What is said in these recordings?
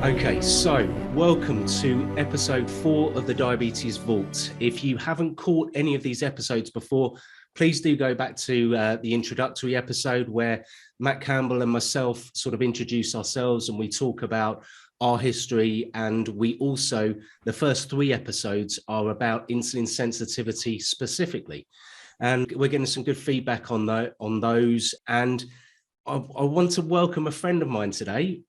Okay, so welcome to episode 4 of the Diabetes Vault. If you haven't caught any of these episodes before, please do go back to the introductory episode where Matt Campbell and myself sort of introduce ourselves and we talk about our history. And we also, the first 3 episodes are about insulin sensitivity specifically. And we're getting some good feedback on those. And I want to welcome a friend of mine today.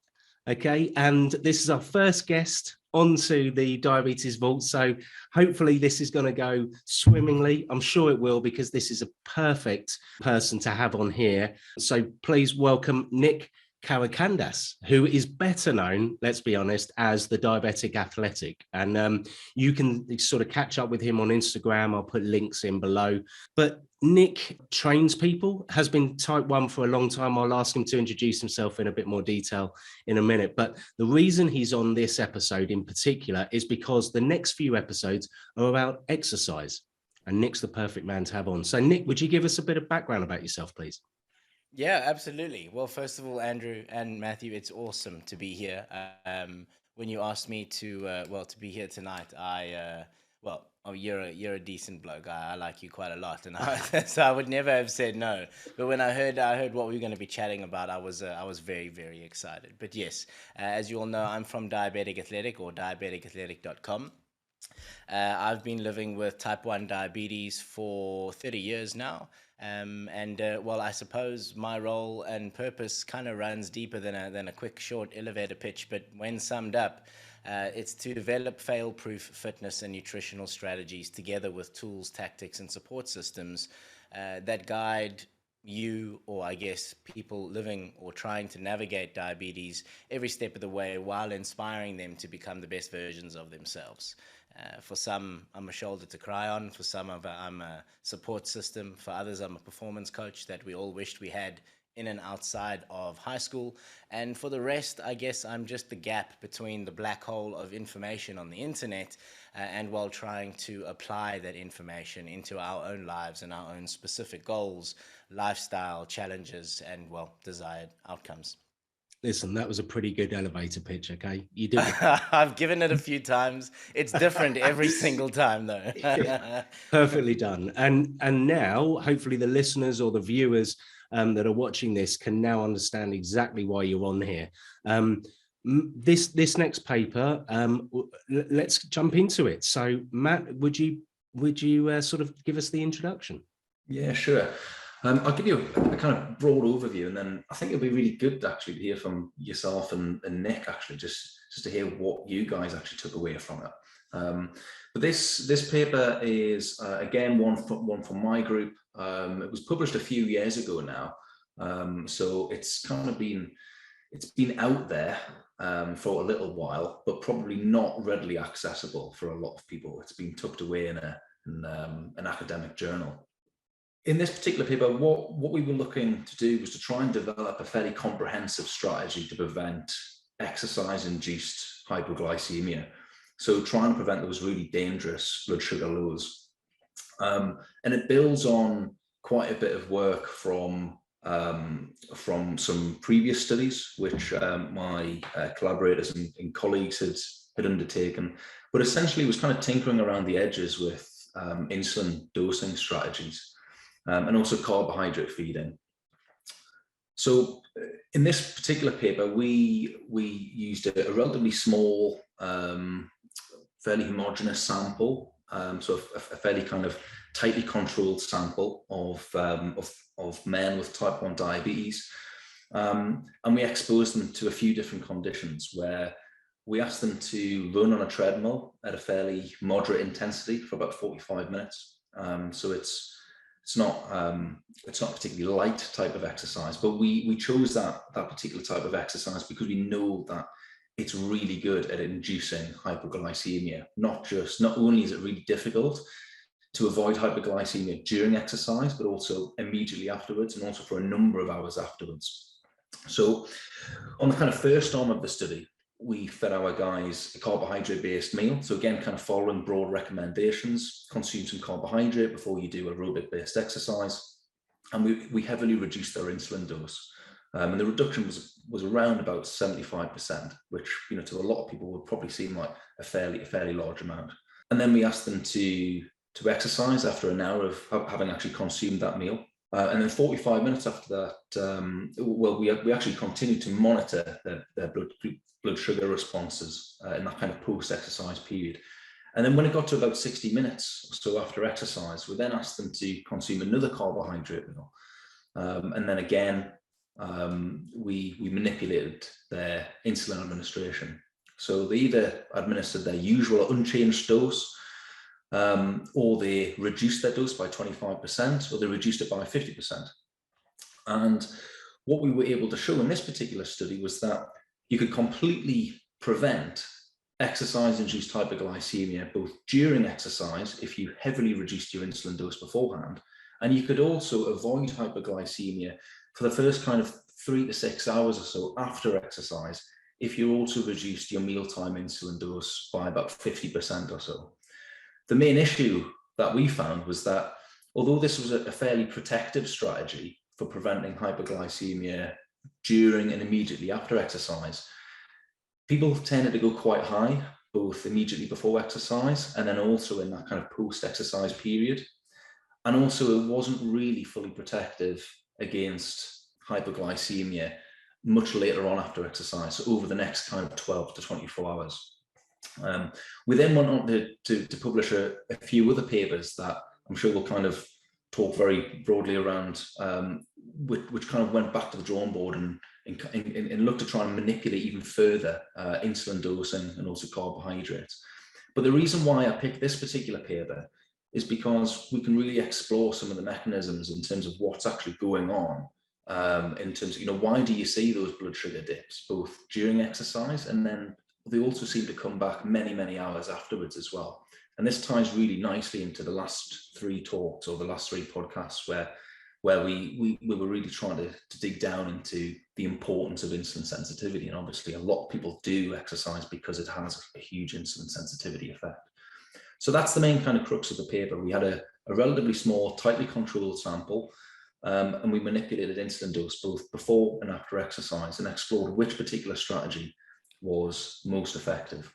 Okay, and this is our first guest onto the Diabetes Vault. So hopefully this is going to go swimmingly. I'm sure it will, because this is a perfect person to have on here. So please welcome Nick Cowakandas, who is better known, let's be honest, as the Diabetic Athletic. And you can sort of catch up with him on Instagram. I'll put links in below. But Nick trains people, has been type 1 for a long time. I'll ask him to introduce himself in a bit more detail in a minute. But the reason he's on this episode in particular is because the next few episodes are about exercise. And Nick's the perfect man to have on. So Nick, would you give us a bit of background about yourself, please? Yeah, absolutely. Well, first of all, Andrew and Matthew, it's awesome to be here. When you asked me to be here tonight, you're a decent bloke. I like you quite a lot, and so I would never have said no. But when I heard what we were going to be chatting about, I was very, very excited. But yes, as you all know, I'm from Diabetic Athletic or diabeticathletic.com. I've been living with type 1 diabetes for 30 years now. I suppose my role and purpose kind of runs deeper than a quick, short elevator pitch. But when summed up, it's to develop fail-proof fitness and nutritional strategies together with tools, tactics, and support systems that guide you, or I guess people living or trying to navigate diabetes every step of the way, while inspiring them to become the best versions of themselves. For some, I'm a shoulder to cry on. For some, I'm a support system. For others, I'm a performance coach that we all wished we had in and outside of high school. And for the rest, I guess I'm just the gap between the black hole of information on the internet and while trying to apply that information into our own lives and our own specific goals, lifestyle challenges, and, well, desired outcomes. Listen, that was a pretty good elevator pitch, okay? You did it. I've given it a few times. It's different every single time, though. Perfectly done. And now, hopefully, the listeners or the viewers that are watching this can now understand exactly why you're on here. This next paper, let's jump into it. So, Matt, would you sort of give us the introduction? Yeah, sure. I'll give you a kind of broad overview, and then I think it'll be really good actually to hear from yourself and Nick, actually, just to hear what you guys actually took away from it. But this paper is again one from my group. It was published a few years ago now, so it's kind of been out there for a little while, but probably not readily accessible for a lot of people. It's been tucked away in an academic journal. In this particular paper, what we were looking to do was to try and develop a fairly comprehensive strategy to prevent exercise-induced hypoglycemia. So trying to prevent those really dangerous blood sugar lows. And it builds on quite a bit of work from some previous studies, which my collaborators and colleagues had undertaken, but essentially was kind of tinkering around the edges with insulin dosing strategies. And also carbohydrate feeding. So in this particular paper, we used a relatively small, fairly homogeneous sample, so a fairly kind of tightly controlled sample of men with type 1 diabetes. And we exposed them to a few different conditions where we asked them to run on a treadmill at a fairly moderate intensity for about 45 minutes. So it's not a particularly light type of exercise, but we chose that particular type of exercise because we know that it's really good at inducing hypoglycemia. Not only is it really difficult to avoid hypoglycemia during exercise, but also immediately afterwards, and also for a number of hours afterwards. So on the kind of first arm of the study, we fed our guys a carbohydrate-based meal. So again, kind of following broad recommendations, consume some carbohydrate before you do aerobic-based exercise. And we heavily reduced their insulin dose. And the reduction was around about 75%, which, to a lot of people would probably seem like a fairly large amount. And then we asked them to exercise after an hour of having actually consumed that meal. And then 45 minutes after that, we actually continued to monitor their blood sugar responses in that kind of post-exercise period. And then when it got to about 60 minutes or so after exercise, we then asked them to consume another carbohydrate meal. And then again, we manipulated their insulin administration. So they either administered their usual unchanged dose, or they reduced their dose by 25%, or they reduced it by 50%. And what we were able to show in this particular study was that you could completely prevent exercise-induced hypoglycemia both during exercise if you heavily reduced your insulin dose beforehand, and you could also avoid hypoglycemia for the first kind of 3 to 6 hours or so after exercise if you also reduced your mealtime insulin dose by about 50% or so. The main issue that we found was that although this was a fairly protective strategy for preventing hypoglycemia during and immediately after exercise, people tended to go quite high, both immediately before exercise and then also in that kind of post-exercise period. And also it wasn't really fully protective against hypoglycemia much later on after exercise, so over the next kind of 12 to 24 hours. We then went on to publish a few other papers that I'm sure we'll kind of talk very broadly around, which kind of went back to the drawing board and looked to try and manipulate even further insulin dosing and also carbohydrates. But the reason why I picked this particular paper is because we can really explore some of the mechanisms in terms of what's actually going on, in terms of, why do you see those blood sugar dips, both during exercise and then they also seem to come back many, many hours afterwards as well. And this ties really nicely into the last 3 talks or the last 3 podcasts where we were really trying to dig down into the importance of insulin sensitivity. And obviously a lot of people do exercise because it has a huge insulin sensitivity effect. So that's the main kind of crux of the paper. We had a relatively small, tightly controlled sample, and we manipulated insulin dose both before and after exercise and explored which particular strategy was most effective.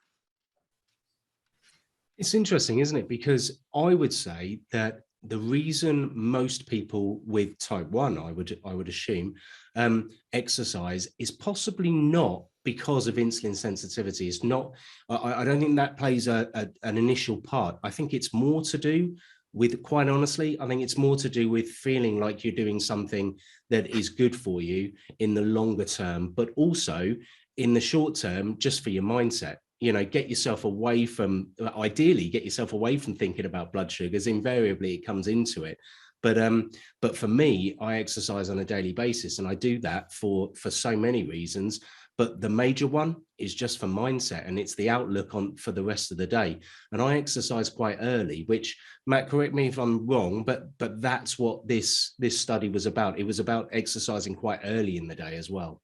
It's interesting, isn't it? Because I would say that the reason most people with type 1, I would assume, exercise is possibly not because of insulin sensitivity. It's not, I don't think that plays an initial part. I think it's more to do with, quite honestly, I think it's more to do with feeling like you're doing something that is good for you in the longer term, but also in the short term, just for your mindset. Get yourself away from, ideally, get yourself away from thinking about blood sugars. Invariably, it comes into it. But for me, I exercise on a daily basis, and I do that for so many reasons. But the major one is just for mindset, and it's the outlook for the rest of the day. And I exercise quite early, which, Matt, correct me if I'm wrong, but that's what this study was about. It was about exercising quite early in the day as well.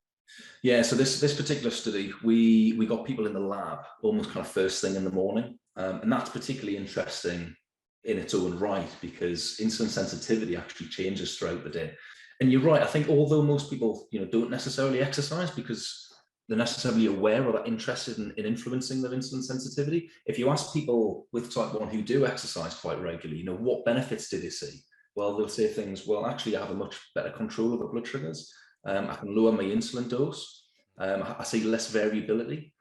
Yeah, so this particular study, we got people in the lab almost kind of first thing in the morning, and that's particularly interesting in its own right because insulin sensitivity actually changes throughout the day. And you're right, I think although most people don't necessarily exercise because they're necessarily aware or are interested in influencing their insulin sensitivity, if you ask people with type 1 who do exercise quite regularly, what benefits do they see? Well, they'll say things, well, actually I have a much better control over blood sugars. I can lower my insulin dose. I see less variability.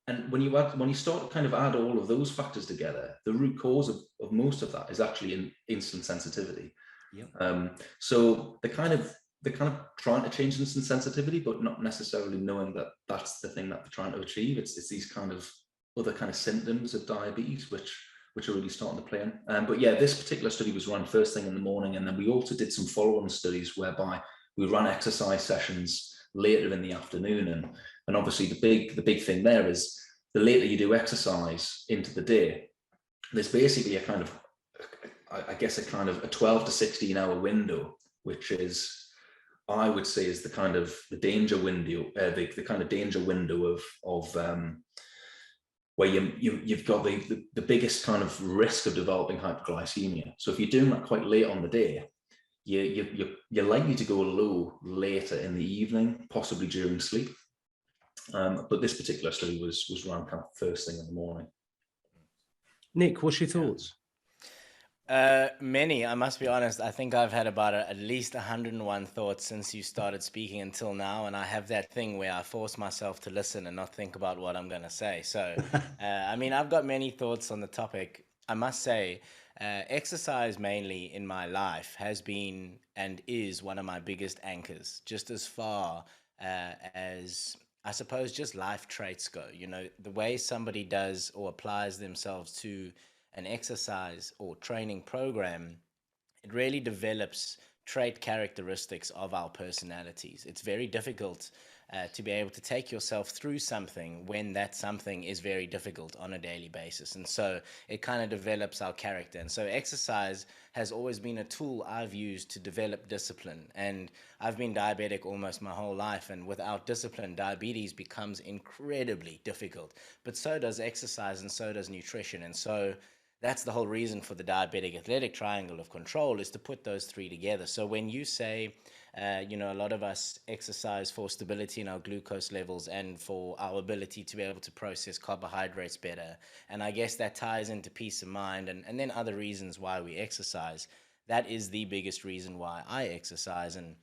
And when you start to kind of add all of those factors together, the root cause of most of that is actually in insulin sensitivity. Yep. So they're kind of trying to change insulin sensitivity, but not necessarily knowing that that's the thing that they're trying to achieve. It's these kind of other kind of symptoms of diabetes, which are really starting to play in. But yeah, this particular study was run first thing in the morning, and then we also did some follow-on studies whereby we ran exercise sessions later in the afternoon, and obviously the big thing there is the later you do exercise into the day, there's basically a kind of, I guess, a kind of a 12 to 16 hour window, which is, I would say, is the kind of the danger window, the kind of danger window of where you've got the biggest kind of risk of developing hypoglycemia. So if you're doing that quite late on the day, you're likely to go low later in the evening, possibly during sleep. But this particular study was run kind of first thing in the morning. Nick, what's your thoughts? Many, I must be honest. I think I've had about at least 101 thoughts since you started speaking until now, and I have that thing where I force myself to listen and not think about what I'm going to say. So, I mean, I've got many thoughts on the topic. I must say, exercise mainly in my life has been and is one of my biggest anchors, just as far as I suppose just life traits go. You know, the way somebody does or applies themselves to an exercise or training program, it really develops trait characteristics of our personalities. It's very difficult to be able to take yourself through something when that something is very difficult on a daily basis. And so it kind of develops our character. And so exercise has always been a tool I've used to develop discipline. And I've been diabetic almost my whole life. And without discipline, diabetes becomes incredibly difficult. But so does exercise and so does nutrition. And so that's the whole reason for the diabetic athletic triangle of control, is to put those three together. So when you say, you know, a lot of us exercise for stability in our glucose levels and for our ability to be able to process carbohydrates better, and I guess that ties into peace of mind and then other reasons why we exercise. That is the biggest reason why I exercise. And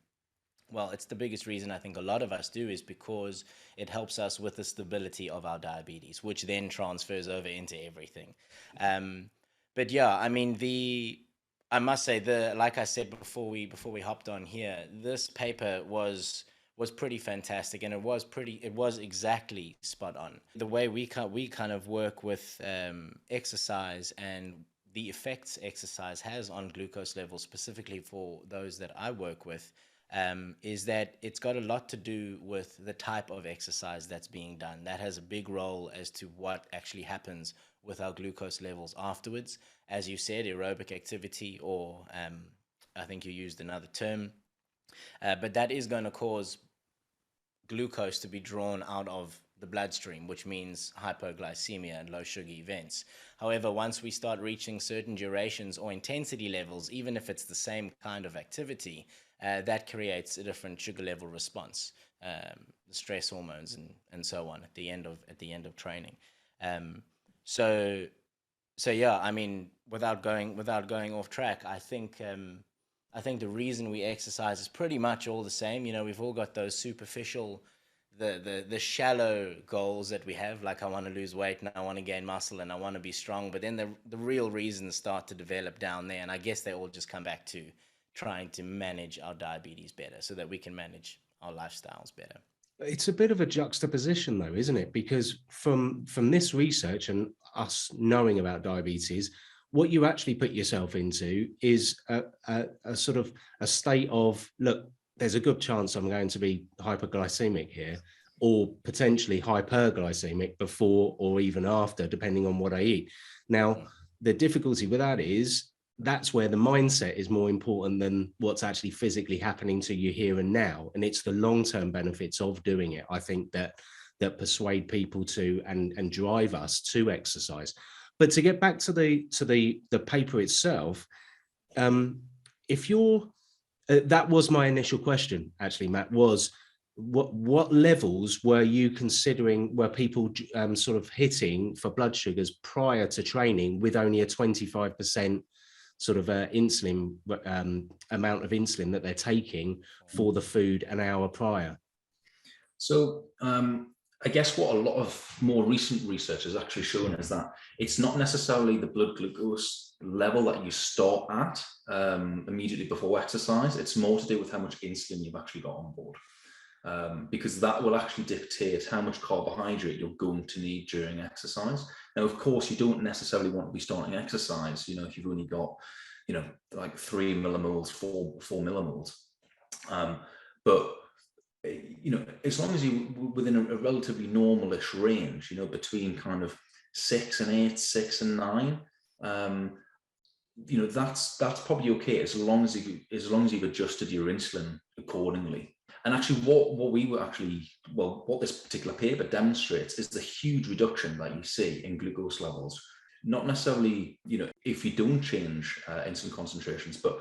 well, it's the biggest reason I think a lot of us do, is because it helps us with the stability of our diabetes, which then transfers over into everything. But yeah, I mean, I must say, like I said before we hopped on here, this paper was pretty fantastic, and it was exactly spot on. The way we kind of work with exercise and the effects exercise has on glucose levels, specifically for those that I work with, is that it's got a lot to do with the type of exercise that's being done. That has a big role as to what actually happens with our glucose levels afterwards. As you said, aerobic activity, or I think you used another term, but that is going to cause glucose to be drawn out of the bloodstream, which means hypoglycemia and low sugar events. However, once we start reaching certain durations or intensity levels, even if it's the same kind of activity, that creates a different sugar level response, the stress hormones and so on at the end of training. So yeah, I mean, without going off track, I think the reason we exercise is pretty much all the same. You know, we've all got those superficial, the shallow goals that we have, like I want to lose weight and I want to gain muscle and I want to be strong. But then the real reasons start to develop down there, and I guess they all just come back to trying to manage our diabetes better so that we can manage our lifestyles better. It's a bit of a juxtaposition, though, isn't it? Because from this research and us knowing about diabetes, what you actually put yourself into is a sort of a state of, look, there's a good chance I'm going to be hypoglycemic here, or potentially hyperglycemic before or even after, depending on what I eat. Now, the difficulty with that is that's where the mindset is more important than what's actually physically happening to you here and now. And it's the long-term benefits of doing it, I think, that persuade people to and drive us to exercise. But to get back to the paper itself, if you're that was my initial question, actually, Matt, was what levels were you considering, were people sort of hitting for blood sugars prior to training with only a 25% sort of insulin amount of insulin that they're taking for the food an hour prior? So I guess what a lot of more recent research has actually shown is that it's not necessarily the blood glucose level that you start at immediately before exercise. It's more to do with how much insulin you've actually got on board, because that will actually dictate how much carbohydrate you're going to need during exercise. Now, of course, you don't necessarily want to be starting exercise, you know, if you've only got, you know, like 3 millimoles, 4 millimoles. But you know, as long as you're within a relatively normalish range, you know, between kind of 6 and 8, 6 and 9, you know, that's probably okay, as long as you've adjusted your insulin accordingly. And actually, what this particular paper demonstrates is the huge reduction that you see in glucose levels not necessarily, if you don't change insulin concentrations, but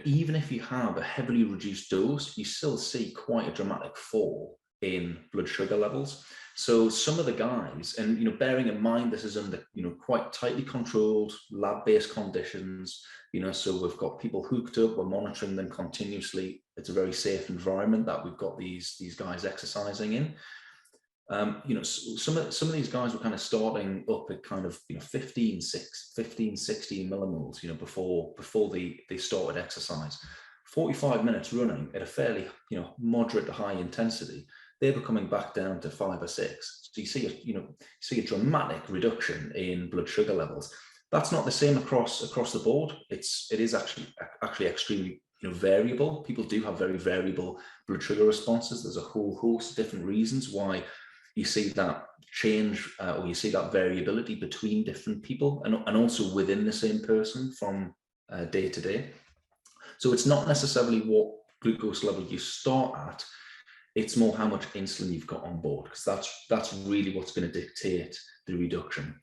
even if you have a heavily reduced dose, you still see quite a dramatic fall in blood sugar levels. So some of the guys, and bearing in mind this is under quite tightly controlled lab-based conditions, so we've got people hooked up, we're monitoring them continuously. It's a very safe environment that we've got these guys exercising in. Some of these guys were kind of starting up at kind of 15, 16 millimoles, before they started exercise. 45 minutes running at a fairly moderate to high intensity, they were coming back down to 5 or 6. So you see a dramatic reduction in blood sugar levels. That's not the same across the board. It is actually extremely variable. People do have very variable blood sugar responses. There's a whole host of different reasons why you see that change or you see that variability between different people and also within the same person from day to day. So it's not necessarily what glucose level you start at, it's more how much insulin you've got on board, because that's really what's going to dictate the reduction.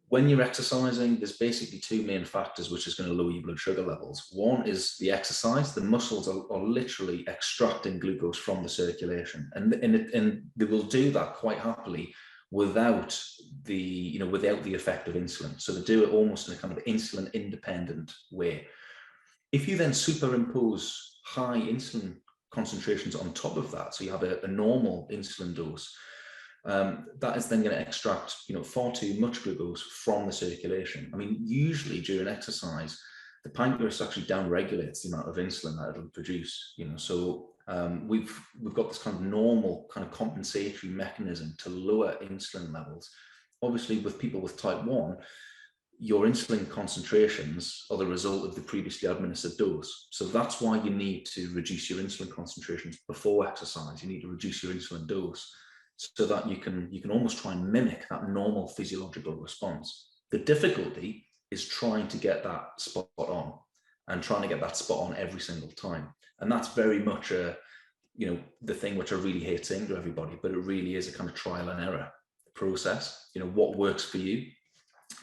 When you're exercising, there's basically 2 main factors which is going to lower your blood sugar levels. One is the exercise. The muscles are literally extracting glucose from the circulation, and they will do that quite happily without the effect of insulin. So they do it almost in a kind of insulin independent way. If you then superimpose high insulin concentrations on top of that, so you have a normal insulin dose, that is then going to extract far too much glucose from the circulation. I mean, usually during exercise, the pancreas actually downregulates the amount of insulin that it'll produce. So we've got this kind of normal kind of compensatory mechanism to lower insulin levels. Obviously, with people with type 1, your insulin concentrations are the result of the previously administered dose. So that's why you need to reduce your insulin concentrations before exercise. You need to reduce your insulin dose so that you can almost try and mimic that normal physiological response. The difficulty is trying to get that spot on and trying to get that spot on every single time. And that's very much the thing which I really hate saying to everybody, but it really is a kind of trial and error process. What works for you.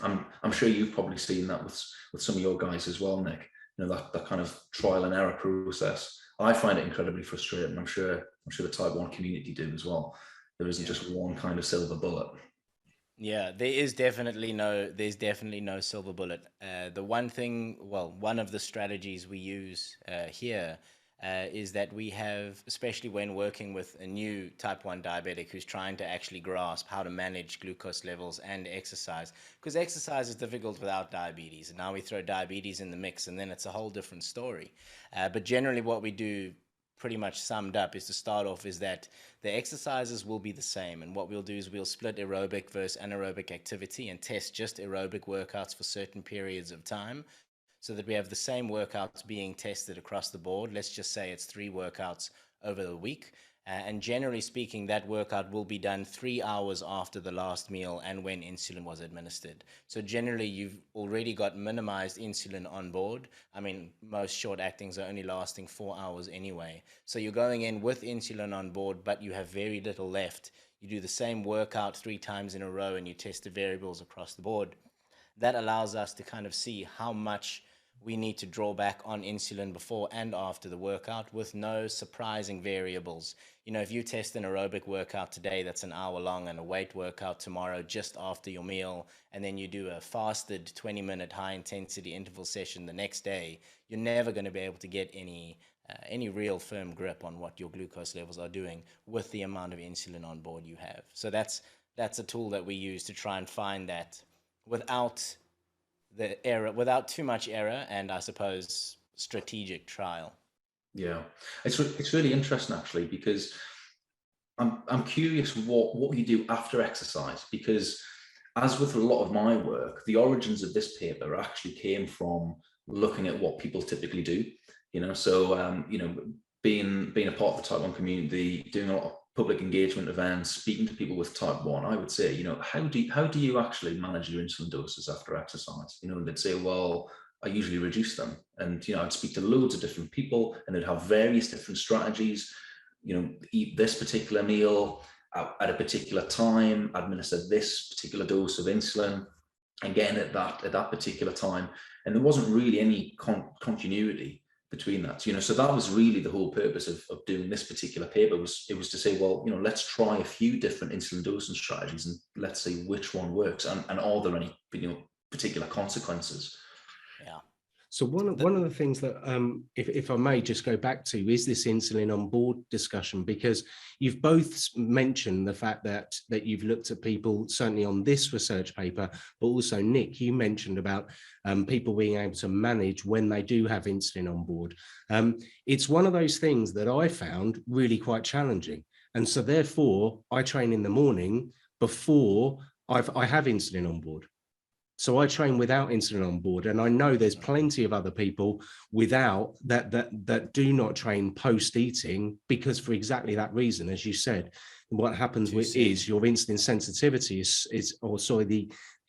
I'm sure you've probably seen that with some of your guys as well, Nick. That kind of trial and error process. I find it incredibly frustrating. I'm sure the type 1 community do as well. There isn't just one kind of silver bullet. Yeah, there's definitely no silver bullet. The one of the strategies we use here is that we have, especially when working with a new type 1 diabetic who's trying to actually grasp how to manage glucose levels and exercise, because exercise is difficult without diabetes, and now we throw diabetes in the mix and then it's a whole different story. But generally what we do, pretty much summed up, is to start off is that the exercises will be the same, and what we'll do is we'll split aerobic versus anaerobic activity and test just aerobic workouts for certain periods of time, so that we have the same workouts being tested across the board. Let's just say it's 3 workouts over the week. And generally speaking, that workout will be done 3 hours after the last meal and when insulin was administered. So generally, you've already got minimized insulin on board. I mean, most short actings are only lasting 4 hours anyway. So you're going in with insulin on board, but you have very little left. You do the same workout 3 times in a row and you test the variables across the board. That allows us to kind of see how much we need to draw back on insulin before and after the workout with no surprising variables. If you test an aerobic workout today that's an hour long and a weight workout tomorrow just after your meal, and then you do a fasted 20-minute high-intensity interval session the next day, you're never going to be able to get any real firm grip on what your glucose levels are doing with the amount of insulin on board you have. So that's a tool that we use to try and find that without too much error and, I suppose, strategic trial. Yeah, it's really interesting actually, because I'm curious what you do after exercise, because as with a lot of my work, the origins of this paper actually came from looking at what people typically do. So being a part of the type 1 community, doing a lot of public engagement events, speaking to people with type 1, I would say, how do you actually manage your insulin doses after exercise? They'd say, well, I usually reduce them. And, I'd speak to loads of different people and they'd have various different strategies, eat this particular meal at a particular time, administer this particular dose of insulin. again at that particular time, and there wasn't really any continuity between that. So that was really the whole purpose of doing this particular paper. It was to say, well, let's try a few different insulin dosing strategies and let's see which one works, and are there any particular consequences. Yeah. So one of the things that, if I may just go back to, is this insulin on board discussion, because you've both mentioned the fact that you've looked at people, certainly on this research paper, but also Nick, you mentioned about people being able to manage when they do have insulin on board. It's one of those things that I found really quite challenging. And so therefore I train in the morning before I have insulin on board. So I train without insulin on board, and I know there's plenty of other people without that do not train post eating, because for exactly that reason, as you said, what happens is your insulin sensitivity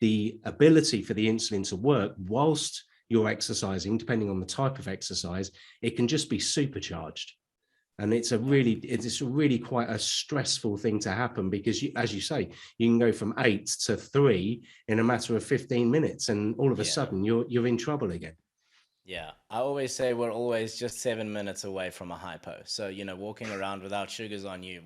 the ability for the insulin to work whilst you're exercising, depending on the type of exercise, it can just be supercharged. And it's really quite a stressful thing to happen, because as you say, you can go from 8 to 3 in a matter of 15 minutes, and all of a sudden you're in trouble again. Yeah, I always say we're always just 7 minutes away from a hypo. So, walking around without sugar on you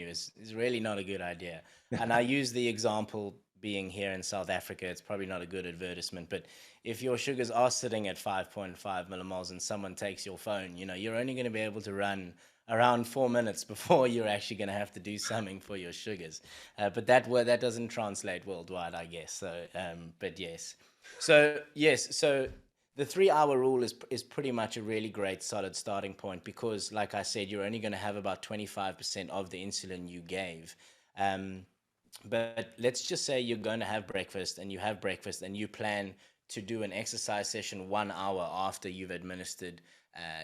is really not a good idea. And I use the example, being here in South Africa, it's probably not a good advertisement, but if your sugars are sitting at 5.5 millimoles and someone takes your phone, you're only going to be able to run around 4 minutes before you're actually going to have to do something for your sugars. But that doesn't translate worldwide, I guess. So, but yes. So the 3-hour rule is pretty much a really great solid starting point, because like I said, you're only going to have about 25% of the insulin you gave. But let's just say you're going to have breakfast, and you plan to do an exercise session 1 hour after you've administered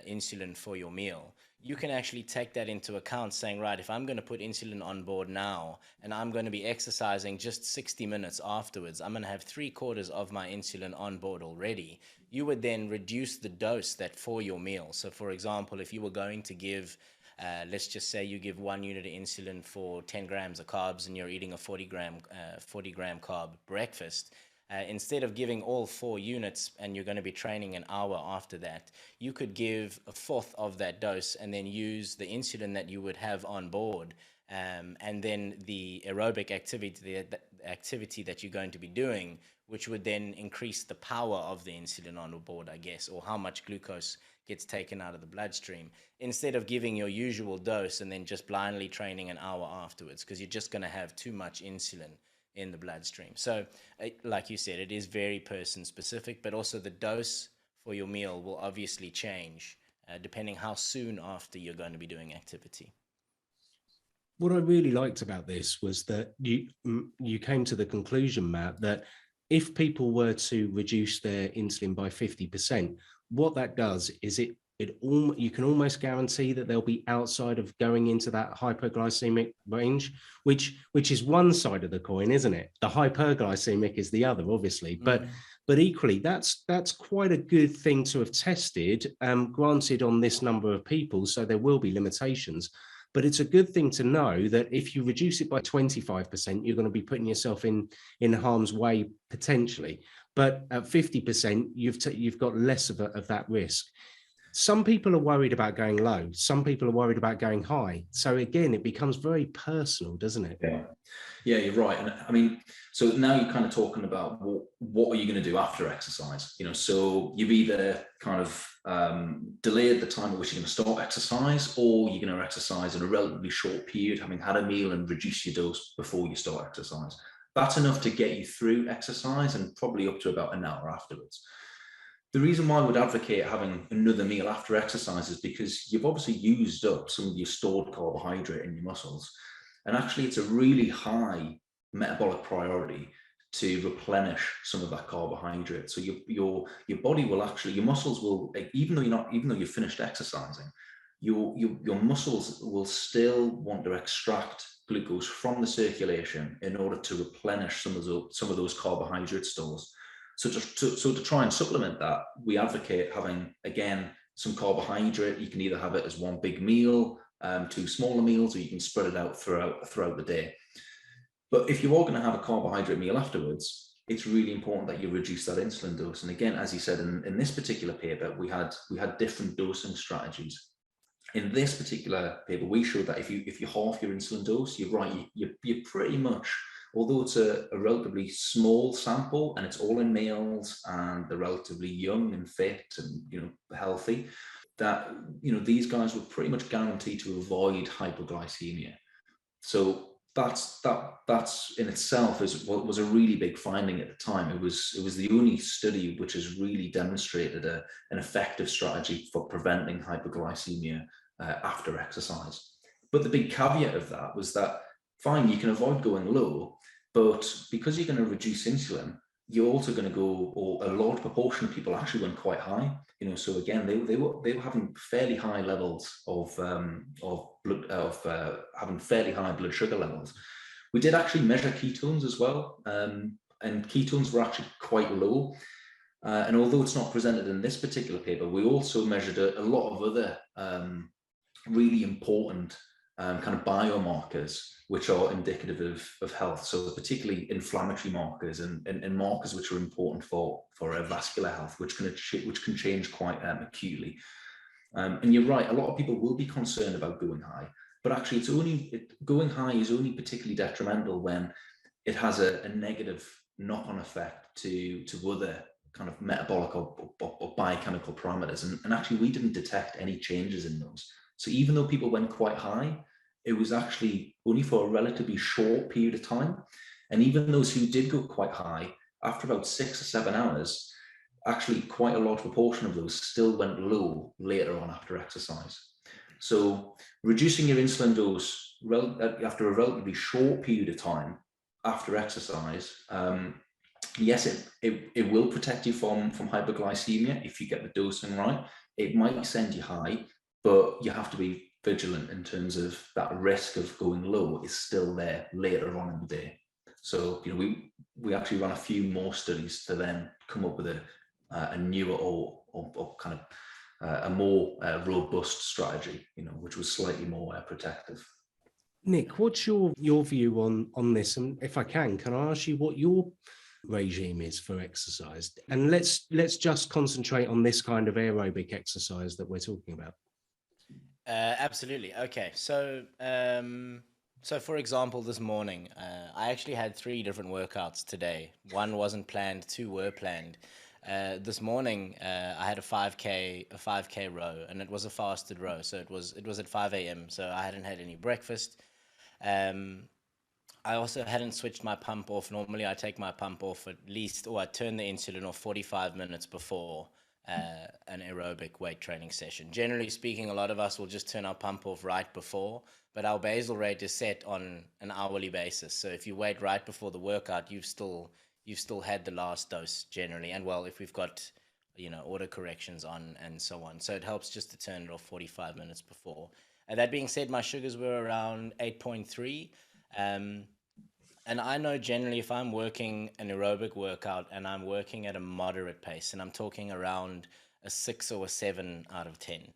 insulin for your meal. You can actually take that into account, saying, right, if I'm going to put insulin on board now and I'm going to be exercising just 60 minutes afterwards, I'm going to have 3/4 of my insulin on board already. You would then reduce the dose that for your meal. So for example, if you were going to give let's just say you give 1 unit of insulin for 10 grams of carbs, and you're eating a 40 gram carb breakfast. Instead of giving all 4 units and you're going to be training an hour after that, you could give a fourth of that dose and then use the insulin that you would have on board, and then the aerobic activity that you're going to be doing, which would then increase the power of the insulin on board, I guess, or how much glucose gets taken out of the bloodstream, instead of giving your usual dose and then just blindly training an hour afterwards, because you're just going to have too much insulin in the bloodstream. So like you said, it is very person specific, but also the dose for your meal will obviously change depending how soon after you're going to be doing activity. What I really liked about this was that you came to the conclusion, Matt, that if people were to reduce their insulin by 50%, what that does is you can almost guarantee that they'll be outside of going into that hypoglycemic range, which is one side of the coin, isn't it? The hyperglycemic is the other, obviously, but equally, that's quite a good thing to have tested, granted on this number of people, so there will be limitations. But it's a good thing to know that if you reduce it by 25%, you're going to be putting yourself in harm's way potentially. But at 50%, you've got less of that risk. Some people are worried about going low. Some people are worried about going high. So again, it becomes very personal, doesn't it? Yeah, you're right. And I mean, so now you're kind of talking about what are you going to do after exercise? So you've either kind of delayed the time at which you're going to start exercise, or you're going to exercise in a relatively short period, having had a meal, and reduce your dose before you start exercise. That's enough to get you through exercise, and probably up to about an hour afterwards. The reason why I would advocate having another meal after exercise is because you've obviously used up some of your stored carbohydrate in your muscles. And actually, it's a really high metabolic priority to replenish some of that carbohydrate. So your body will actually, your muscles will, even though you've finished exercising, your muscles will still want to extract glucose from the circulation in order to replenish some of those carbohydrate stores. So to try and supplement that, we advocate having, again, some carbohydrate. You can either have it as one big meal, 2 smaller meals, or you can spread it out throughout the day. But if you are going to have a carbohydrate meal afterwards, it's really important that you reduce that insulin dose. And again, as you said, in this particular paper, we had different dosing strategies. In this particular paper, we showed that if you half your insulin dose, you're right, you're pretty much, although it's a relatively small sample and it's all in males and they're relatively young and fit and healthy, that these guys were pretty much guaranteed to avoid hypoglycemia. So that's in itself was a really big finding at the time. It was the only study which has really demonstrated an effective strategy for preventing hypoglycemia after exercise. But the big caveat of that was that, fine, you can avoid going low, but because you're going to reduce insulin, you're also going to go, or a large proportion of people actually went quite high. So again, they were having fairly high levels of having fairly high blood sugar levels. We did actually measure ketones as well, and ketones were actually quite low. And although it's not presented in this particular paper, we also measured a lot of other really important kind of biomarkers which are indicative of health. So particularly inflammatory markers and markers which are important for vascular health, which can change quite acutely. And you're right, a lot of people will be concerned about going high, but actually going high is only particularly detrimental when it has a negative knock-on effect to other kind of metabolic or biochemical parameters. And actually we didn't detect any changes in those. So even though people went quite high, it was actually only for a relatively short period of time. And even those who did go quite high, after about 6 or 7 hours, actually quite a large proportion of those still went low later on after exercise. So reducing your insulin dose after a relatively short period of time after exercise, yes, it will protect you from hypoglycemia if you get the dosing right. It might send you high, but you have to be vigilant in terms of that risk of going low is still there later on in the day. So we actually ran a few more studies to then come up with a newer or kind of a more robust strategy, which was slightly more protective. Nick, what's your view on this? And if I can I ask you what your regime is for exercise? And let's just concentrate on this kind of aerobic exercise that we're talking about. Absolutely. Okay. So for example, this morning, I actually had 3 different workouts today. 1 wasn't planned, 2 were planned. This morning, I had a 5K row, and it was a fasted row. So it was at 5 a.m. So I hadn't had any breakfast. I also hadn't switched my pump off. Normally I take my pump off I turn the insulin off 45 minutes before an aerobic weight training session. Generally speaking, a lot of us will just turn our pump off right before, but our basal rate is set on an hourly basis. So if you wait right before the workout, you've still had the last dose generally. And well, if we've got auto corrections on and so on, so it helps just to turn it off 45 minutes before. And that being said, my sugars were around 8.3. And I know generally if I'm working an aerobic workout and I'm working at a moderate pace, and I'm talking around a 6 or a 7 out of 10,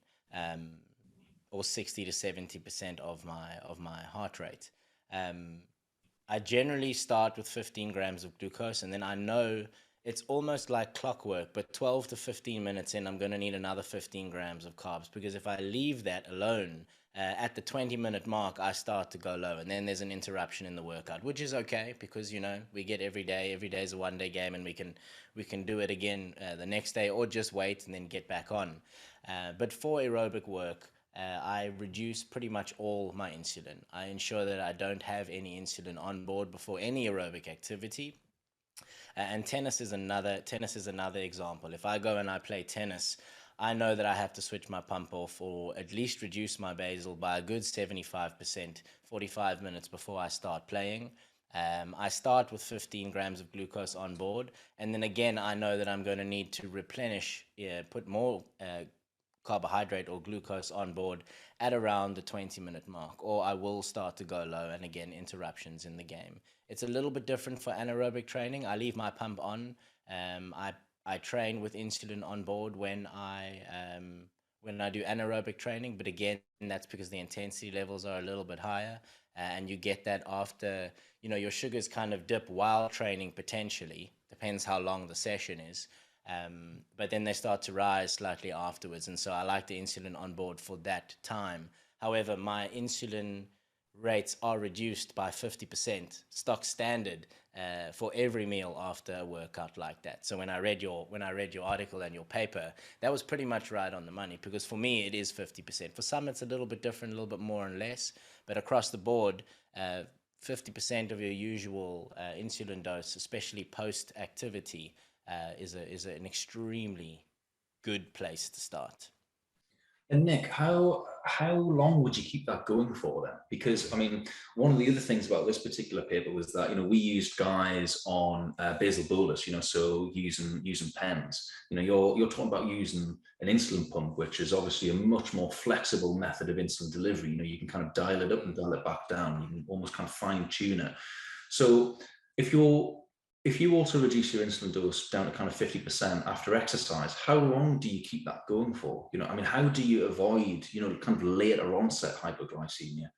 or 60 to 70% of my heart rate, I generally start with 15 grams of glucose, and then I know it's almost like clockwork, but 12 to 15 minutes in, I'm going to need another 15 grams of carbs, because if I leave that alone, at the 20-minute mark, I start to go low, and then there's an interruption in the workout, which is okay, because we get every day is a one-day game, and we can do it again the next day, or just wait and then get back on. But for aerobic work, I reduce pretty much all my insulin. I ensure that I don't have any insulin on board before any aerobic activity. And tennis is another example. If I go and I play tennis, I know that I have to switch my pump off, or at least reduce my basal by a good 75%, 45 minutes before I start playing. I start with 15 grams of glucose on board, and then again, I know that I'm going to need to replenish, put more carbohydrate or glucose on board at around the 20-minute mark, or I will start to go low, and again, interruptions in the game. It's a little bit different for anaerobic training. I leave my pump on. I train with insulin on board when when I do anaerobic training, but again, that's because the intensity levels are a little bit higher, and you get that after, your sugars kind of dip while training potentially, depends how long the session is. But then they start to rise slightly afterwards. And so I like the insulin on board for that time. However, my insulin rates are reduced by 50% stock standard for every meal after a workout like that. So when I read your article and your paper, that was pretty much right on the money, because for me it is 50%. For some it's a little bit different, a little bit more and less, but across the board, 50% of your usual insulin dose, especially post activity, is an extremely good place to start. And Nick, how long would you keep that going for then? Because I mean, one of the other things about this particular paper was that we used guys on basal bolus, so using pens. You're talking about using an insulin pump, which is obviously a much more flexible method of insulin delivery. You can kind of dial it up and dial it back down. You can almost kind of fine tune it. So if you also reduce your insulin dose down to kind of 50% after exercise, how long do you keep that going for? How do you avoid, kind of later onset hypoglycemia?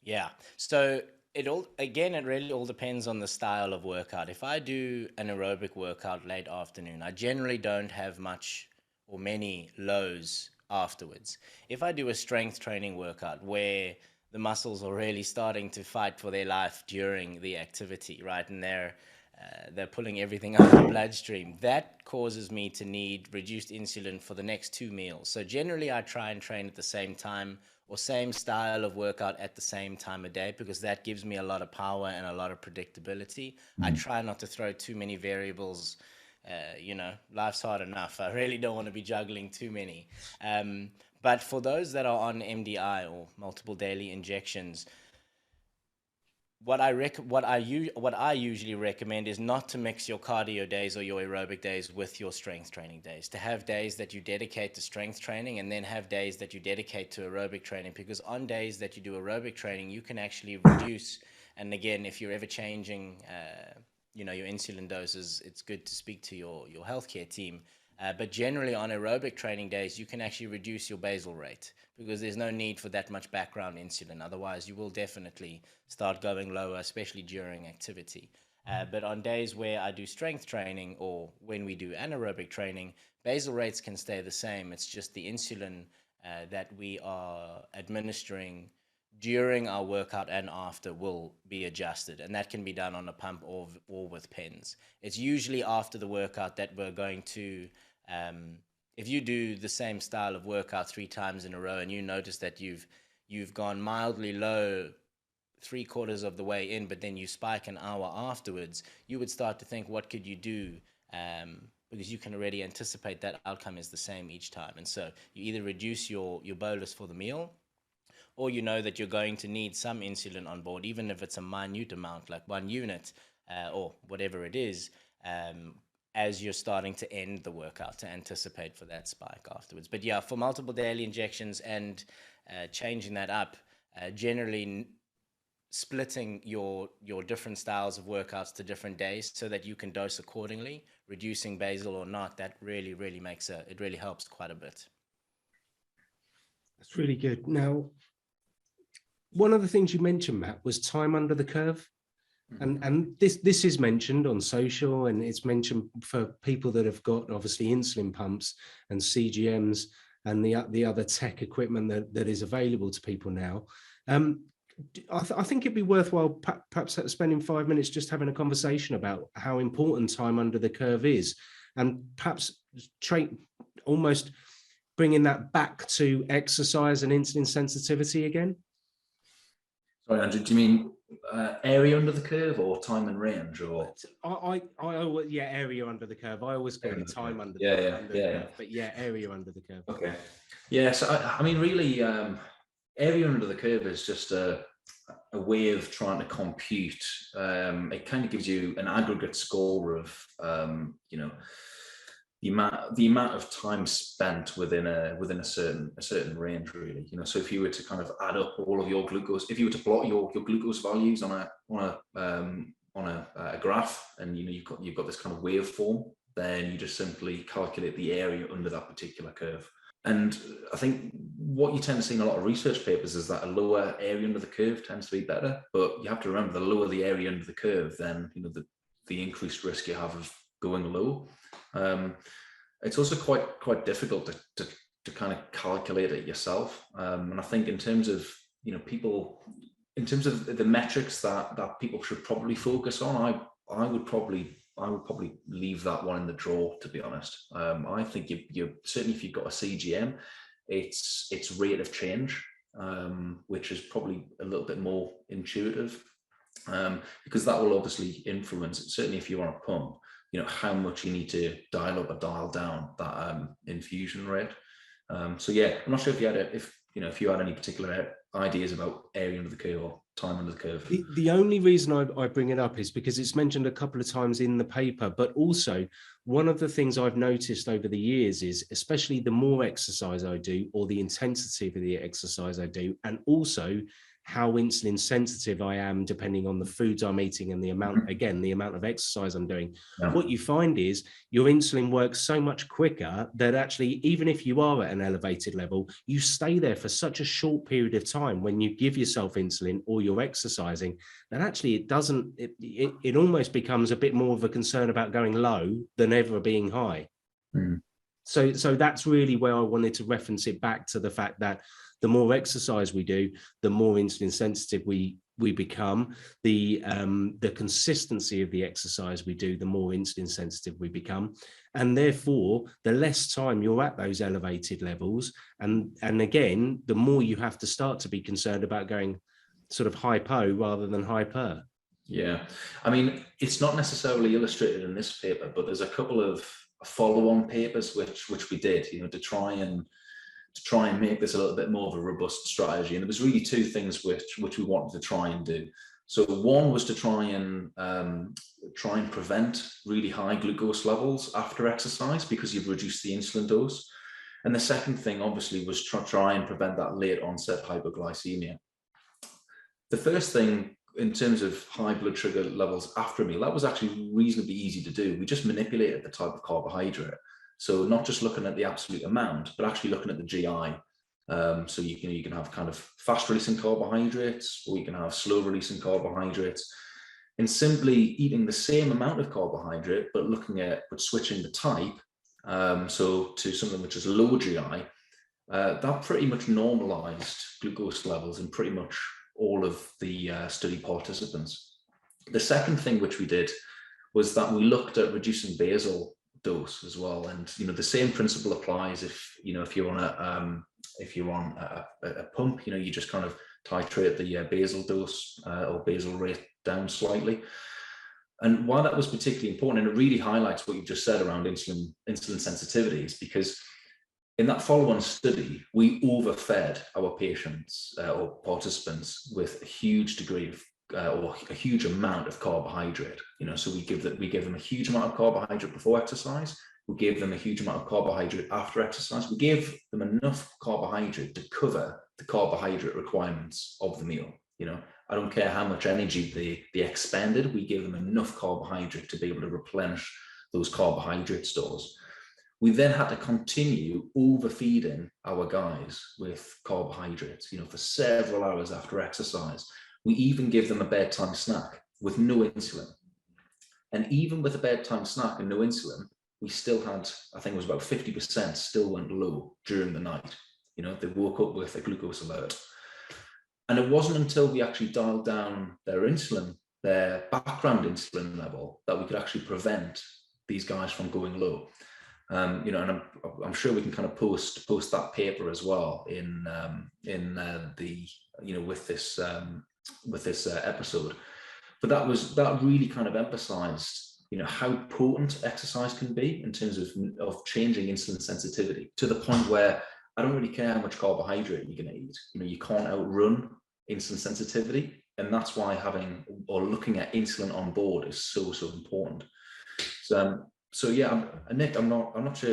Yeah. So it really all depends on the style of workout. If I do an aerobic workout late afternoon, I generally don't have much or many lows afterwards. If I do a strength training workout where the muscles are really starting to fight for their life during the activity, right, and they're pulling everything out of the bloodstream, that causes me to need reduced insulin for the next 2 meals. So generally I try and train at the same time or same style of workout at the same time of day, because that gives me a lot of power and a lot of predictability. I try not to throw too many variables. Life's hard enough. I really don't want to be juggling too many. But for those that are on MDI or multiple daily injections, what I usually recommend is not to mix your cardio days or your aerobic days with your strength training days. To have days that you dedicate to strength training and then have days that you dedicate to aerobic training, because on days that you do aerobic training, you can actually reduce. And again, if you're ever changing, your insulin doses, it's good to speak to your healthcare team. But generally on aerobic training days, you can actually reduce your basal rate, because there's no need for that much background insulin. Otherwise, you will definitely start going lower, especially during activity. But on days where I do strength training or when we do anaerobic training, basal rates can stay the same. It's just the insulin that we are administering during our workout and after will be adjusted, and that can be done on a pump or with pens. It's usually after the workout that we're going to, if you do the same style of workout 3 times in a row and you notice that you've gone mildly low 3/4 of the way in, but then you spike an hour afterwards, you would start to think, what could you do? Because you can already anticipate that outcome is the same each time. And so you either reduce your bolus for the meal, or you know that you're going to need some insulin on board, even if it's a minute amount, like 1 unit or whatever it is, as you're starting to end the workout to anticipate for that spike afterwards. But yeah, for multiple daily injections and changing that up, generally splitting your different styles of workouts to different days so that you can dose accordingly, reducing basal or not, that really, really it really helps quite a bit. That's really good. Now, one of the things you mentioned, Matt, was time under the curve. And this is mentioned on social, and it's mentioned for people that have got obviously insulin pumps and CGMs and the other tech equipment that is available to people now. I think it'd be worthwhile perhaps spending 5 minutes just having a conversation about how important time under the curve is, and perhaps almost bringing that back to exercise and insulin sensitivity again. Sorry, Andrew, do you mean area under the curve or time and range? Or area under the curve. I always call it time under the curve, but area under the curve. Okay. Yeah, so I mean, really, area under the curve is just a way of trying to compute. It kind of gives you an aggregate score of, the amount of time spent within a certain range, really. So if you were to kind of add up all of your glucose, if you were to plot your glucose values on a graph, and you've got this kind of waveform, then you just simply calculate the area under that particular curve. And I think what you tend to see in a lot of research papers is that a lower area under the curve tends to be better. But you have to remember, the lower the area under the curve, then the increased risk you have of going low. It's also quite difficult to kind of calculate it yourself. And I think in terms of people, in terms of the metrics that people should probably focus on, I would probably leave that one in the drawer, to be honest. I think you certainly, if you've got a CGM, it's rate of change, which is probably a little bit more intuitive, because that will obviously influence it. Certainly if you're on a pump, how much you need to dial up or dial down that infusion rate. So yeah, I'm not sure if you had any particular ideas about area under the curve or time under the curve. The only reason I bring it up is because it's mentioned a couple of times in the paper, but also one of the things I've noticed over the years is, especially the more exercise I do, or the intensity of the exercise I do, and also how insulin sensitive I am depending on the foods I'm eating and the amount of exercise I'm doing. Yeah. What you find is your insulin works so much quicker that actually, even if you are at an elevated level, you stay there for such a short period of time when you give yourself insulin or you're exercising, that actually it almost becomes a bit more of a concern about going low than ever being high. Mm. So that's really where I wanted to reference it back to the fact that the more exercise we do, the more insulin sensitive we become. The consistency of the exercise we do, the more insulin sensitive we become. And therefore, the less time you're at those elevated levels. And again, the more you have to start to be concerned about going sort of hypo rather than hyper. Yeah. I mean, it's not necessarily illustrated in this paper, but there's a couple of follow-on papers which we did, to try and make this a little bit more of a robust strategy. And there was really two things which we wanted to try and do. So one was to try and prevent really high glucose levels after exercise, because you've reduced the insulin dose. And the second thing, obviously, was try and prevent that late onset hypoglycemia. The first thing, in terms of high blood sugar levels after a meal, that was actually reasonably easy to do. We just manipulated the type of carbohydrate. So not just looking at the absolute amount, but actually looking at the GI. So you can have kind of fast releasing carbohydrates, or you can have slow releasing carbohydrates, and simply eating the same amount of carbohydrate, but switching the type. So to something which is low GI, that pretty much normalized glucose levels in pretty much all of the study participants. The second thing which we did was that we looked at reducing basal dose as well, and the same principle applies if you're on a pump. You just kind of titrate the basal dose or basal rate down slightly. And why that was particularly important, and it really highlights what you've just said around insulin sensitivity, is because in that follow-on study, we overfed our patients or participants with a huge degree of or a huge amount of carbohydrate. So we give them a huge amount of carbohydrate before exercise. We gave them a huge amount of carbohydrate after exercise. We gave them enough carbohydrate to cover the carbohydrate requirements of the meal. I don't care how much energy they expended. We gave them enough carbohydrate to be able to replenish those carbohydrate stores. We then had to continue overfeeding our guys with carbohydrates, for several hours after exercise. We even give them a bedtime snack with no insulin. And even with a bedtime snack and no insulin, we still had, I think it was about 50% still went low during the night. They woke up with a glucose alert. And it wasn't until we actually dialed down their background insulin level, that we could actually prevent these guys from going low. And I'm sure we can kind of post that paper as well in the with this episode. But that really kind of emphasized how potent exercise can be in terms of changing insulin sensitivity, to the point where I don't really care how much carbohydrate you're going to eat. You can't outrun insulin sensitivity, and that's why looking at insulin on board is so important. So yeah, Nick, I'm not sure.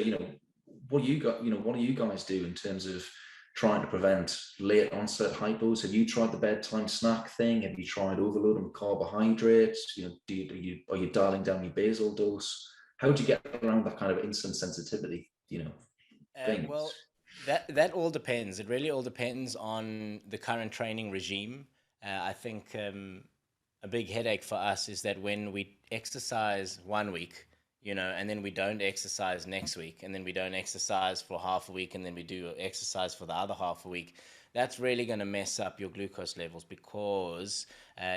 What do you guys do in terms of trying to prevent late onset hypos? Have you tried the bedtime snack thing? Have you tried overloading with carbohydrates? Are you dialing down your basal dose? How do you get around that kind of insulin sensitivity? Thing? Well, That all depends. It really all depends on the current training regime. I think a big headache for us is that when we exercise one week, and then we don't exercise next week, and then we don't exercise for half a week, and then we do exercise for the other half a week, that's really going to mess up your glucose levels because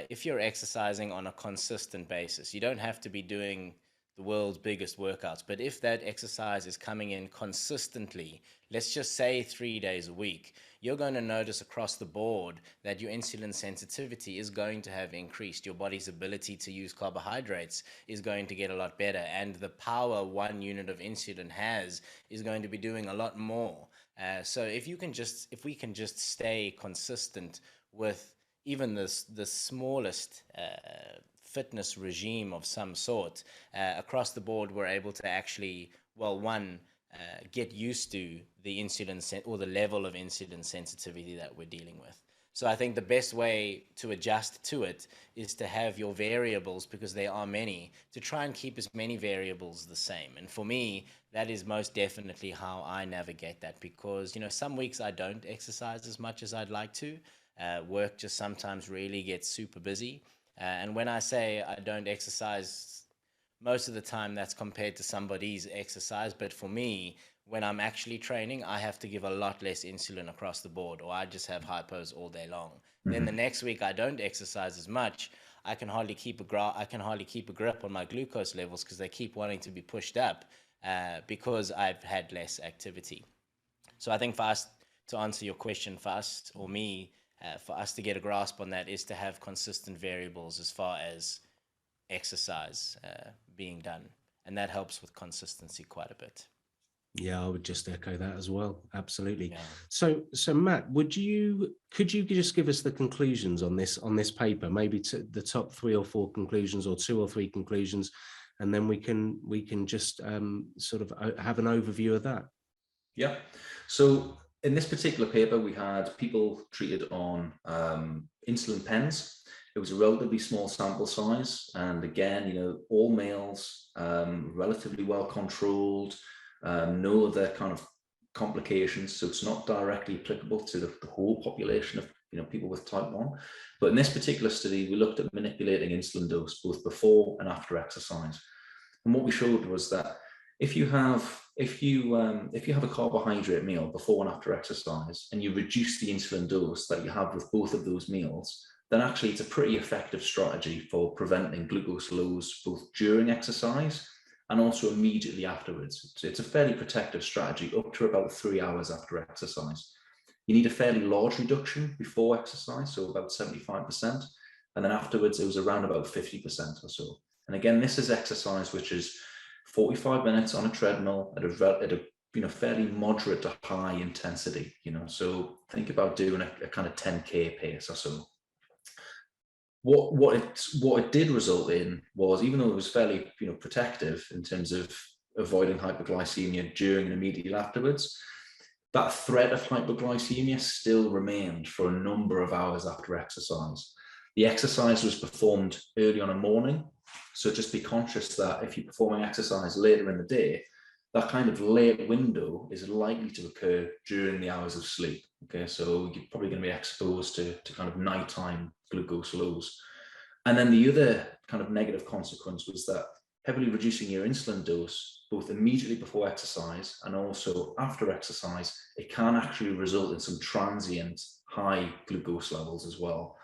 if you're exercising on a consistent basis, you don't have to be doing the world's biggest workouts. But if that exercise is coming in consistently, let's just say 3 days a week, you're going to notice across the board that your insulin sensitivity is going to have increased. Your body's ability to use carbohydrates is going to get a lot better. And the power 1 unit of insulin has is going to be doing a lot more. So if we can just stay consistent with even the smallest fitness regime of some sort, across the board, we're able to actually, well, one, get used to the or the level of insulin sensitivity that we're dealing with. So I think the best way to adjust to it is to have your variables, because there are many, to try and keep as many variables the same. And for me, that is most definitely how I navigate that, because, some weeks I don't exercise as much as I'd like to. Work just sometimes really gets super busy. And when I say I don't exercise, most of the time that's compared to somebody's exercise. But for me, when I'm actually training, I have to give a lot less insulin across the board, or I just have hypos all day long. Then the next week I don't exercise as much. I can hardly keep a grip on my glucose levels because they keep wanting to be pushed up because I've had less activity. So I think for us, to answer your question, for us or me, for us to get a grasp on that is to have consistent variables as far as exercise being done, and that helps with consistency quite a bit. Yeah, I would just echo that as well. Absolutely. Yeah. So Matt, could you just give us the conclusions on this paper, maybe to the top 3 or 4 conclusions, or 2 or 3 conclusions, and then we can just sort of have an overview of that. Yeah. So in this particular paper, we had people treated on insulin pens. It was a relatively small sample size, and again, all males, relatively well controlled. No other kind of complications, so it's not directly applicable to the whole population of people with type 1. But in this particular study, we looked at manipulating insulin dose both before and after exercise. And what we showed was that if you have a carbohydrate meal before and after exercise, and you reduce the insulin dose that you have with both of those meals, then actually it's a pretty effective strategy for preventing glucose lows both during exercise and also immediately afterwards. So it's a fairly protective strategy up to about 3 hours after exercise. You need a fairly large reduction before exercise, so about 75%, and then afterwards it was around about 50% or so. And again, this is exercise which is 45 minutes on a treadmill at a fairly moderate to high intensity. So think about doing a kind of 10K pace or so. What it did result in was, even though it was fairly protective in terms of avoiding hypoglycemia during and immediately afterwards, that threat of hypoglycemia still remained for a number of hours after exercise. The exercise was performed early on in the morning, so just be conscious that if you're performing exercise later in the day, that kind of late window is likely to occur during the hours of sleep. Okay, so you're probably going to be exposed to kind of nighttime glucose lows. And then the other kind of negative consequence was that heavily reducing your insulin dose, both immediately before exercise and also after exercise, it can actually result in some transient high glucose levels as well.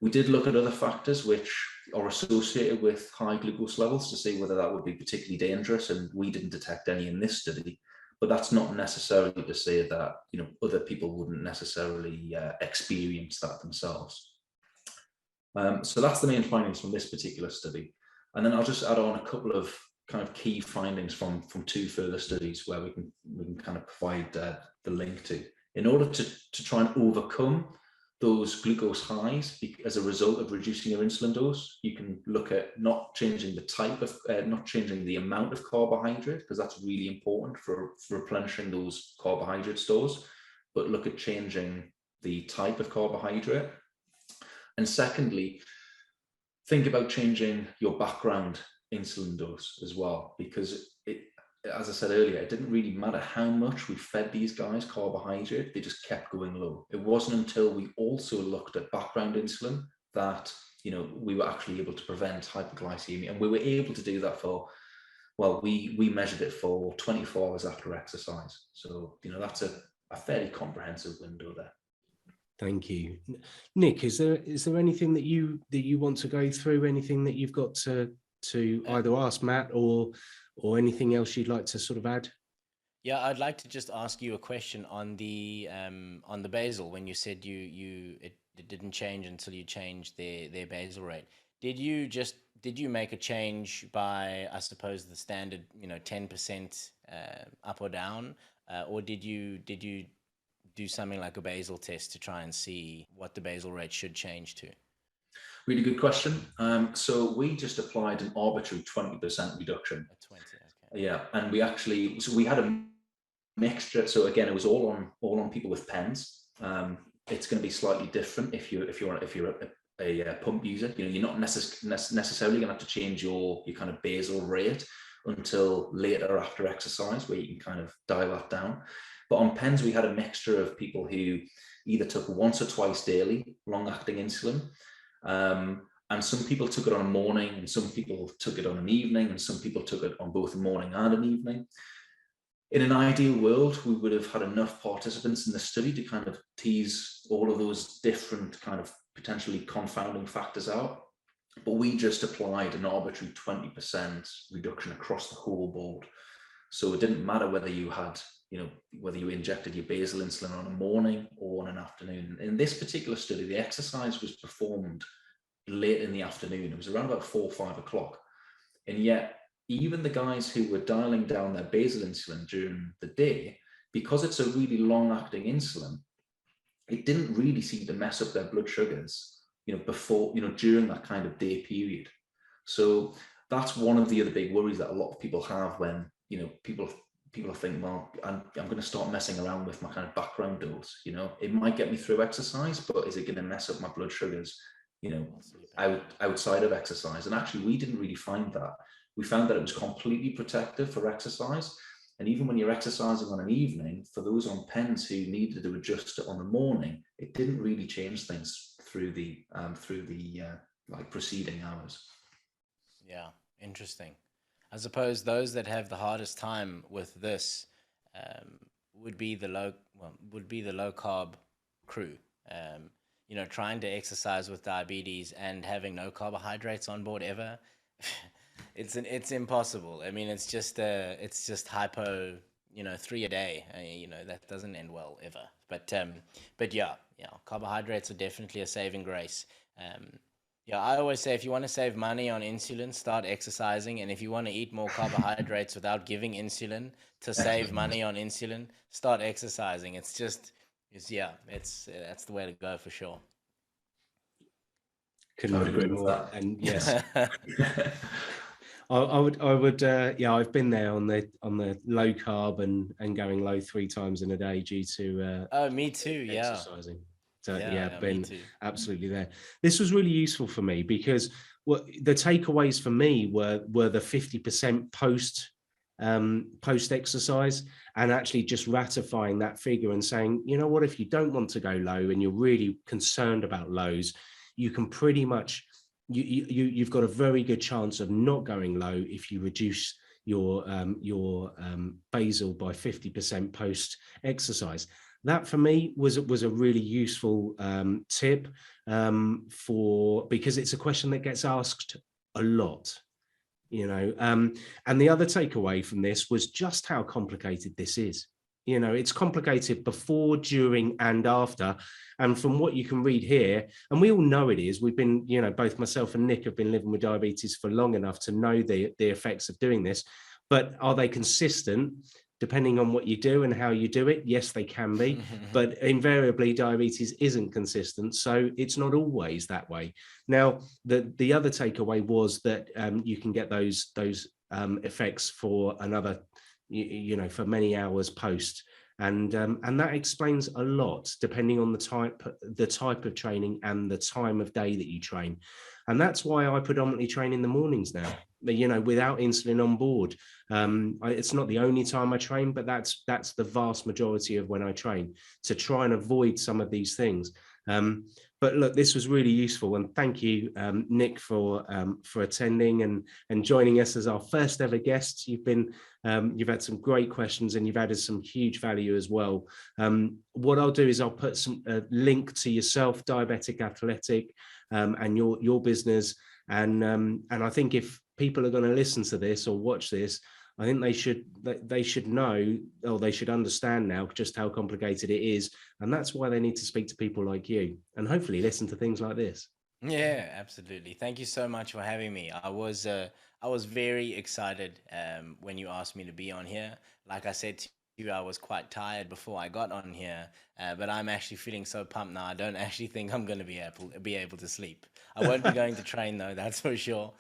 We did look at other factors which are associated with high glucose levels to see whether that would be particularly dangerous, and we didn't detect any in this study. But that's not necessarily to say that other people wouldn't necessarily experience that themselves. So that's the main findings from this particular study. And then I'll just add on a couple of kind of key findings from 2 further studies where we can kind of provide the link to. In order to try and overcome those glucose highs as a result of reducing your insulin dose, you can look at not changing the amount of carbohydrate, because that's really important for replenishing those carbohydrate stores, but look at changing the type of carbohydrate. And secondly, think about changing your background insulin dose as well, because as I said earlier, it didn't really matter how much we fed these guys carbohydrate, they just kept going low. It wasn't until we also looked at background insulin that, we were actually able to prevent hypoglycemia. And we were able to do that we measured it for 24 hours after exercise. So, that's a fairly comprehensive window there. Thank you. Nick, is there anything that you want to go through, anything that you've got to either ask Matt or anything else you'd like to sort of add? Yeah, I'd like to just ask you a question on the basal. When you said it didn't change until you changed their basal rate. Did you make a change by, I suppose, the standard 10% up or down, or did you do something like a basal test to try and see what the basal rate should change to? Really good question. So we just applied an arbitrary 20% reduction. At 20, okay. Yeah, and we had a mixture. So again, it was all on people with pens. It's going to be slightly different if you're a pump user. You're not necessarily going to have to change your kind of basal rate until later after exercise, where you can kind of dial that down. But on pens, we had a mixture of people who either took once or twice daily long-acting insulin. And some people took it on a morning, and some people took it on an evening, and some people took it on both a morning and an evening. In an ideal world, we would have had enough participants in the study to kind of tease all of those different kind of potentially confounding factors out. But we just applied an arbitrary 20% reduction across the whole board. So it didn't matter whether you had, whether you injected your basal insulin on a morning or on an afternoon. In this particular study, the exercise was performed late in the afternoon. It was around about 4 or 5 o'clock. And yet, even the guys who were dialing down their basal insulin during the day, because it's a really long-acting insulin, it didn't really seem to mess up their blood sugars, before, during that kind of day period. So that's one of the other big worries that a lot of people have when, people think, well, I'm going to start messing around with my kind of background dose. It might get me through exercise, but is it going to mess up my blood sugars, outside of exercise? And actually, we didn't really find that. We found that it was completely protective for exercise. And even when you're exercising on an evening, for those on pens who needed to adjust it on the morning, it didn't really change things through the preceding hours. Yeah, interesting. I suppose those that have the hardest time with this would be the low carb crew. Trying to exercise with diabetes and having no carbohydrates on board ever. It's impossible. I mean, it's just hypo, 3 a day. That doesn't end well ever. But yeah, carbohydrates are definitely a saving grace. I always say, if you want to save money on insulin, start exercising. And if you want to eat more carbohydrates without giving insulin to save money on insulin, start exercising. That's the way to go for sure. Couldn't agree with that. And yes. I would I've been there on the low carb and going low 3 times in a day due to me too, exercising. So been absolutely there. This was really useful for me because what the takeaways for me were the 50% post exercise, and actually just ratifying that figure and saying, what, if you don't want to go low and you're really concerned about lows, you can pretty much you've got a very good chance of not going low if you reduce your basal by 50% post exercise. That for me was a really useful tip because it's a question that gets asked a lot, and the other takeaway from this was just how complicated this is. It's complicated before, during, and after. And from what you can read here, and we all know it is, we've been, both myself and Nick have been living with diabetes for long enough to know the effects of doing this. But are they consistent depending on what you do and how you do it? Yes, they can be. But invariably, diabetes isn't consistent. So it's not always that way. Now, the other takeaway was that you can get those effects for another, for many hours post and that explains a lot depending on the type of training and the time of day that you train. And that's why I predominantly train in the mornings now, without insulin on board. It's not the only time I train, but that's the vast majority of when I train, to try and avoid some of these things. But look, this was really useful, and thank you, Nick, for attending and joining us as our first ever guest. You've had some great questions, and you've added some huge value as well. What I'll do is I'll put a link to yourself, Diabetic Athletic, and your business, and I think if people are going to listen to this or watch this, I think they should know, or they should understand now just how complicated it is, and that's why they need to speak to people like you, and hopefully listen to things like this. Yeah, absolutely. Thank you so much for having me. I was very excited when you asked me to be on here. Like I said to you, I was quite tired before I got on here, but I'm actually feeling so pumped now. I don't actually think I'm going to be able to sleep. I won't be going to train though, that's for sure.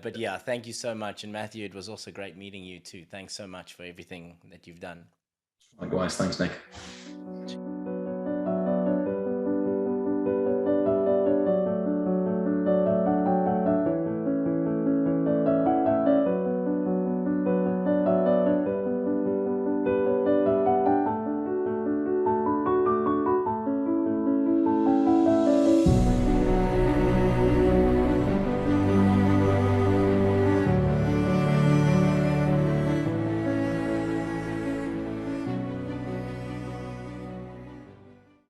But yeah, thank you so much. And Matthew, it was also great meeting you too. Thanks so much for everything that you've done. Likewise, thanks, Nick.